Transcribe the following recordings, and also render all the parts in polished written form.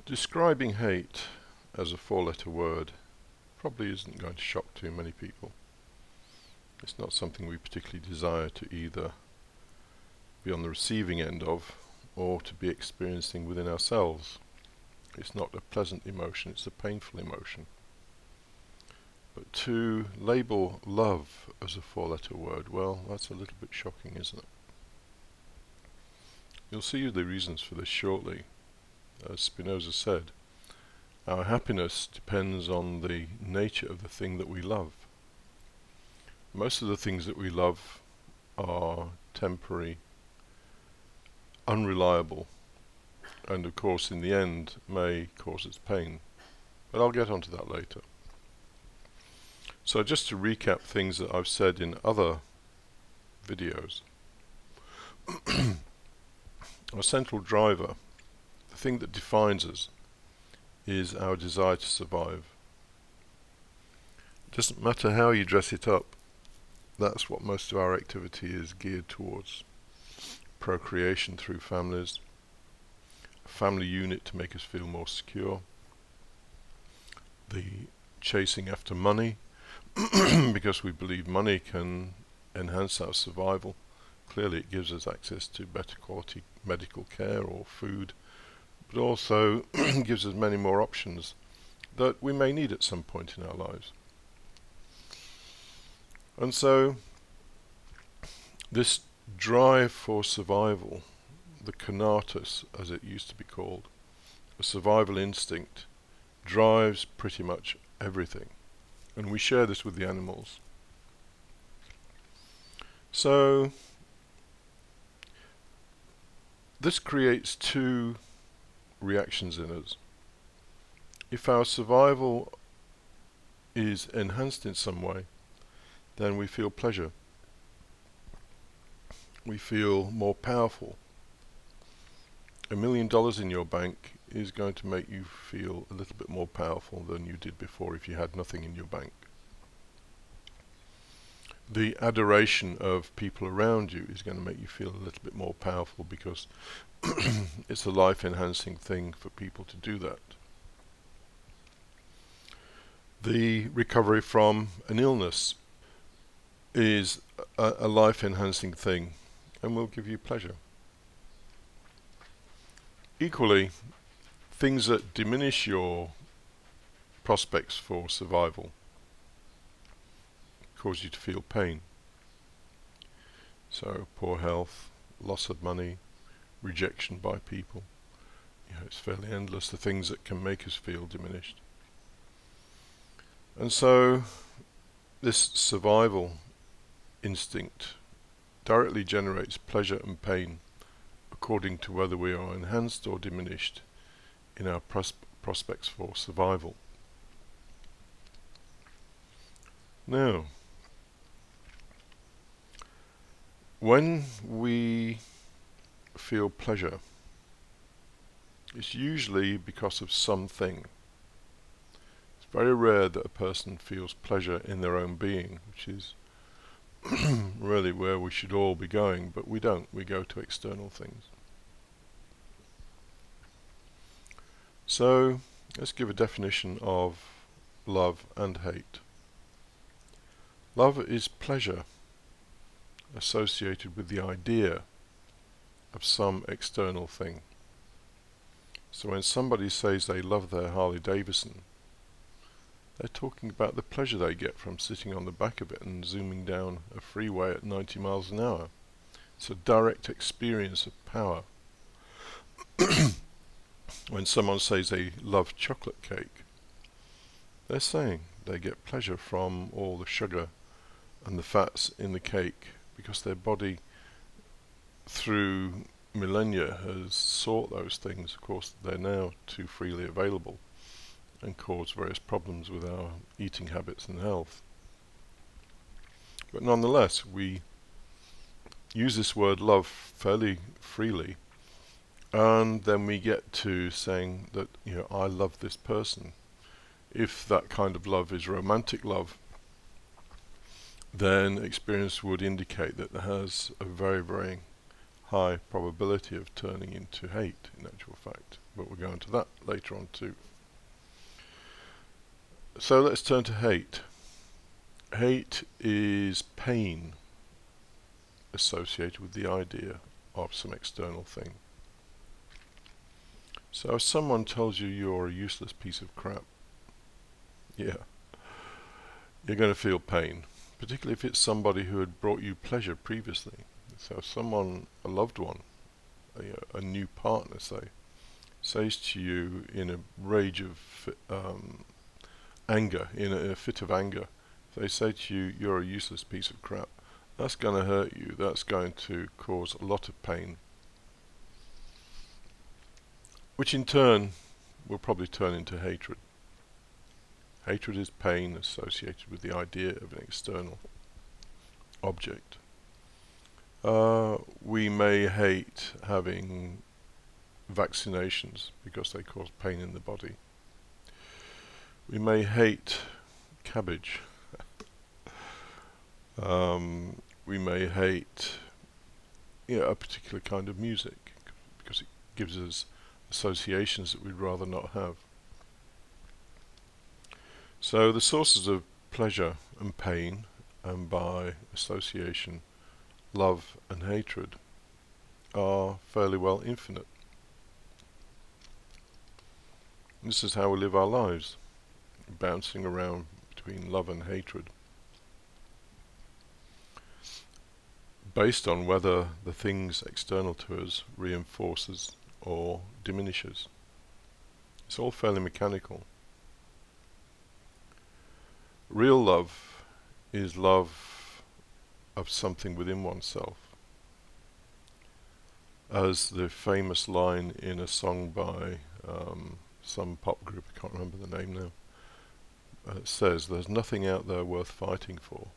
Describing hate as a four-letter word probably isn't going to shock too many people. It's not something we particularly desire to either be on the receiving end of or to be experiencing within ourselves. It's not a pleasant emotion, it's a painful emotion. But to label love as a four-letter word, well, that's a little bit shocking, isn't it? You'll see the reasons for this shortly. As Spinoza said, our happiness depends on the nature of the thing that we love. Most of the things that we love are temporary, unreliable, and of course in the end may cause us pain. But I'll get onto that later. So just to recap things that I've said in other videos. Our central driver, the thing that defines us, is our desire to survive. It doesn't matter how you dress it up, that's what most of our activity is geared towards. Procreation through families, a family unit to make us feel more secure, the chasing after money, because we believe money can enhance our survival. Clearly it gives us access to better quality medical care or food, but also gives us many more options that we may need at some point in our lives. And so this drive for survival, the conatus as it used to be called, a survival instinct, drives pretty much everything. And we share this with the animals. So this creates two reactions in us. If our survival is enhanced in some way, then we feel pleasure. We feel more powerful. $1 million in your bank is going to make you feel a little bit more powerful than you did before if you had nothing in your bank. The adoration of people around you is going to make you feel a little bit more powerful because it's a life-enhancing thing for people to do that. The recovery from an illness is a life-enhancing thing and will give you pleasure. Equally, things that diminish your prospects for survival cause you to feel pain. So poor health, loss of money, rejection by people. It's fairly endless, the things that can make us feel diminished. And so this survival instinct directly generates pleasure and pain according to whether we are enhanced or diminished in our prospects for survival. Now, when we feel pleasure, it's usually because of something. It's very rare that a person feels pleasure in their own being, which is really where we should all be going, but we don't. We go to external things. So, let's give a definition of love and hate. Love is pleasure associated with the idea of some external thing. So when somebody says they love their Harley Davidson, they're talking about the pleasure they get from sitting on the back of it and zooming down a freeway at 90 miles an hour. It's a direct experience of power. When someone says they love chocolate cake, they're saying they get pleasure from all the sugar and the fats in the cake because their body through millennia has sought those things. Of course, they're now too freely available and cause various problems with our eating habits and health. But nonetheless, we use this word love fairly freely, and then we get to saying that, I love this person. If that kind of love is romantic love, then experience would indicate that there has a very, very high probability of turning into hate, in actual fact. but we'll go into that later on too. So let's turn to hate. Hate is pain associated with the idea of some external thing. So if someone tells you you're a useless piece of crap, yeah, you're going to feel pain, particularly if it's somebody who had brought you pleasure previously. So if someone, a loved one, a new partner, say, says to you in a rage of anger, in a fit of anger, they say to you, you're a useless piece of crap, that's going to hurt you, that's going to cause a lot of pain, which in turn will probably turn into hatred. Hatred is pain associated with the idea of an external object. We may hate having vaccinations because they cause pain in the body. We may hate cabbage. We may hate a particular kind of music because it gives us associations that we'd rather not have. So the sources of pleasure and pain, and by association love and hatred, are fairly well infinite. This is how we live our lives, bouncing around between love and hatred, based on whether the things external to us reinforces or diminishes. It's all fairly mechanical. Real love is love of something within oneself. As the famous line in a song by some pop group, I can't remember the name now, says, there's nothing out there worth fighting for.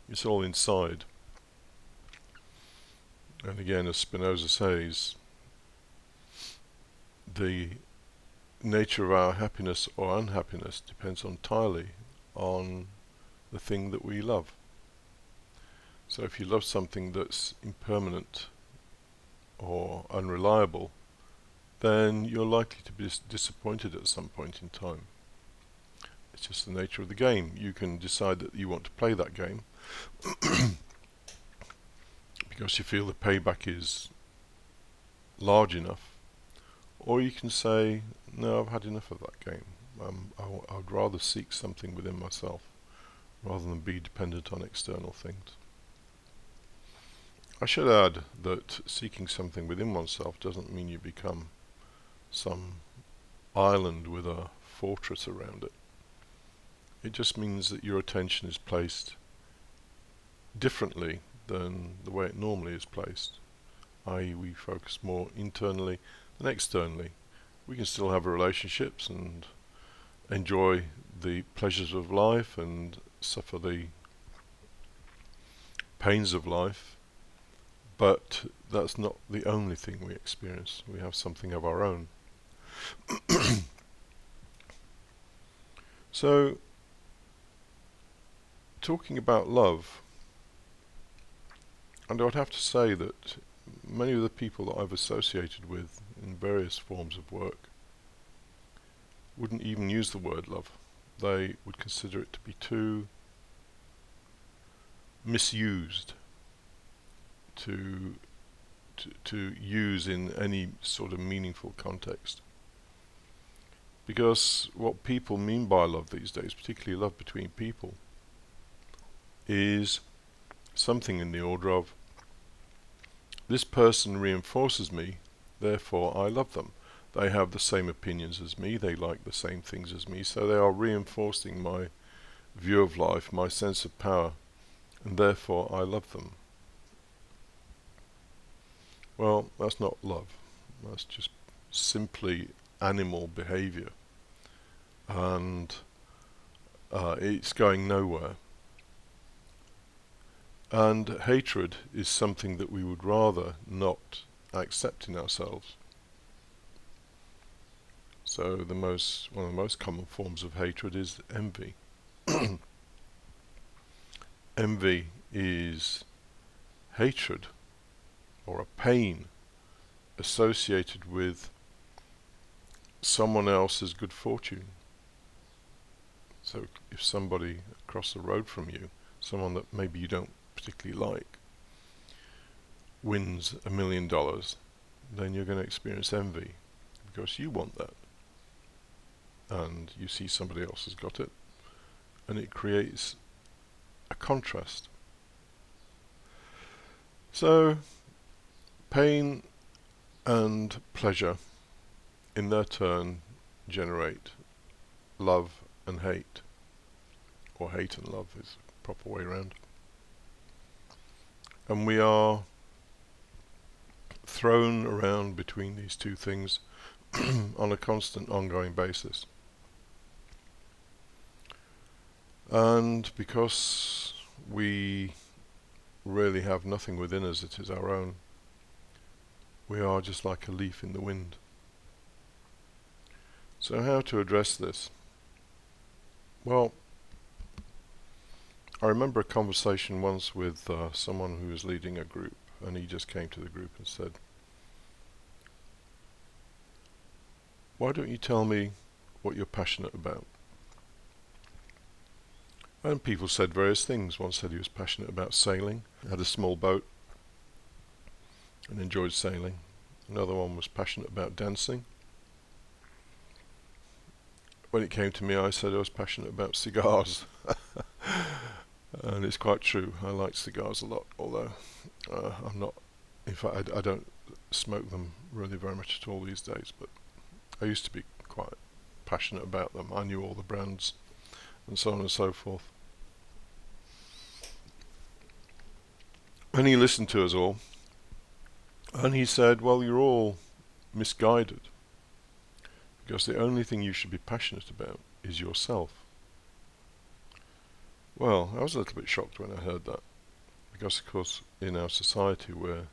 It's all inside. And again, as Spinoza says, the nature of our happiness or unhappiness depends entirely on the thing that we love. So if you love something that's impermanent or unreliable, then you're likely to be disappointed at some point in time. It's just the nature of the game. You can decide that you want to play that game because you feel the payback is large enough, or you can say, no, I've had enough of that game. I would rather seek something within myself rather than be dependent on external things. I should add that seeking something within oneself doesn't mean you become some island with a fortress around it. It just means that your attention is placed differently than the way it normally is placed, i.e. we focus more internally than externally. We can still have relationships and enjoy the pleasures of life and suffer the pains of life, but that's not the only thing we experience. We have something of our own. So, talking about love, and I would have to say that many of the people that I've associated with in various forms of work wouldn't even use the word love. They would consider it to be too misused to use in any sort of meaningful context. Because what people mean by love these days, particularly love between people, is something in the order of, this person reinforces me, therefore I love them. They have the same opinions as me, they like the same things as me, so they are reinforcing my view of life, my sense of power, and therefore I love them. Well, that's not love. That's just simply animal behavior, and it's going nowhere. And hatred is something that we would rather not accept in ourselves. So one of the most common forms of hatred is envy. Envy is hatred or a pain associated with someone else's good fortune. So if somebody across the road from you, someone that maybe you don't particularly like, wins $1 million, then you're going to experience envy because you want that. And you see somebody else has got it, and it creates a contrast. So pain and pleasure in their turn generate love and hate, or hate and love is the proper way around. And we are thrown around between these two things on a constant ongoing basis. And because we really have nothing within us that is our own, we are just like a leaf in the wind. So how to address this? Well, I remember a conversation once with someone who was leading a group, and he just came to the group and said, "Why don't you tell me what you're passionate about?" And people said various things. One said he was passionate about sailing, had a small boat and enjoyed sailing. Another one was passionate about dancing. When it came to me, I said I was passionate about cigars. And it's quite true. I like cigars a lot, although I'm not, in fact I don't smoke them really very much at all these days, but I used to be quite passionate about them. I knew all the brands and so on and so forth. And he listened to us all, and he said, well, you're all misguided, because the only thing you should be passionate about is yourself. Well, I was a little bit shocked when I heard that, because of course in our society we're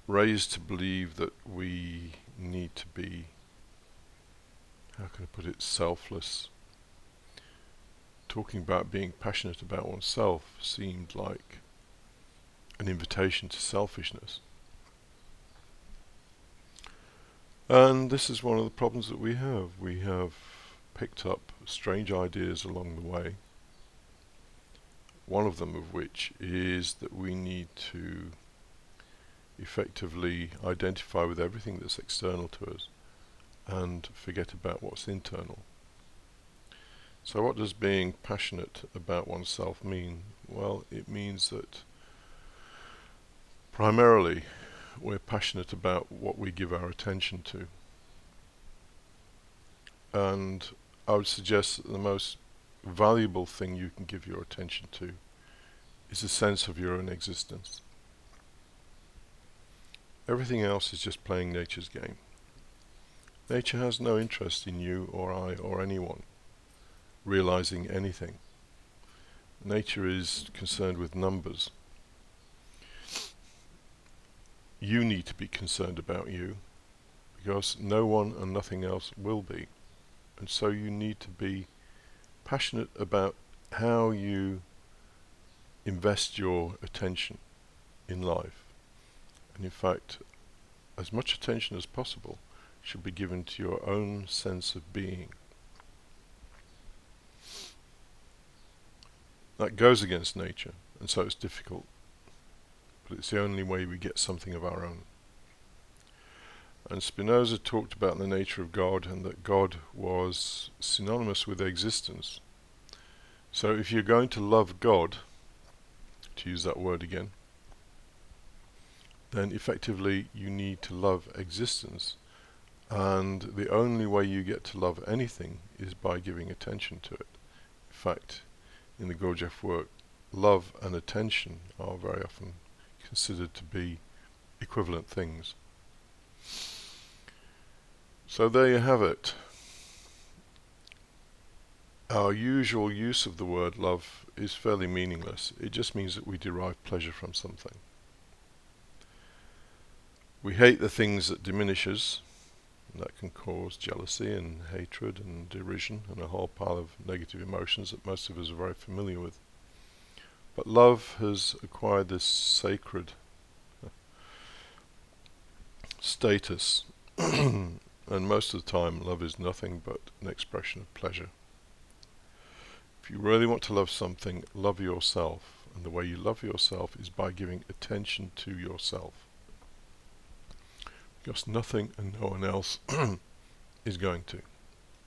raised to believe that we need to be, how can I put it, selfless. Talking about being passionate about oneself seemed like an invitation to selfishness. And this is one of the problems that we have. We have picked up strange ideas along the way. One of them of which is that we need to effectively identify with everything that's external to us and forget about what's internal. So what does being passionate about oneself mean? Well, it means that primarily we're passionate about what we give our attention to. And I would suggest that the most valuable thing you can give your attention to is a sense of your own existence. Everything else is just playing nature's game. Nature has no interest in you or I or anyone realizing anything. Nature is concerned with numbers. You need to be concerned about you, because no one and nothing else will be. And so you need to be passionate about how you invest your attention in life. And in fact, as much attention as possible should be given to your own sense of being. That goes against nature, and so it's difficult. But it's the only way we get something of our own. And Spinoza talked about the nature of God, and that God was synonymous with existence. So if you're going to love God, to use that word again, then effectively you need to love existence. And the only way you get to love anything is by giving attention to it. In fact, in the Gurdjieff work, love and attention are very often considered to be equivalent things. So there you have it. Our usual use of the word love is fairly meaningless. It just means that we derive pleasure from something. We hate the things that diminish us, and that can cause jealousy and hatred and derision and a whole pile of negative emotions that most of us are very familiar with. But love has acquired this sacred status And most of the time, love is nothing but an expression of pleasure. If you really want to love something, love yourself. And the way you love yourself is by giving attention to yourself. Because nothing and no one else is going to.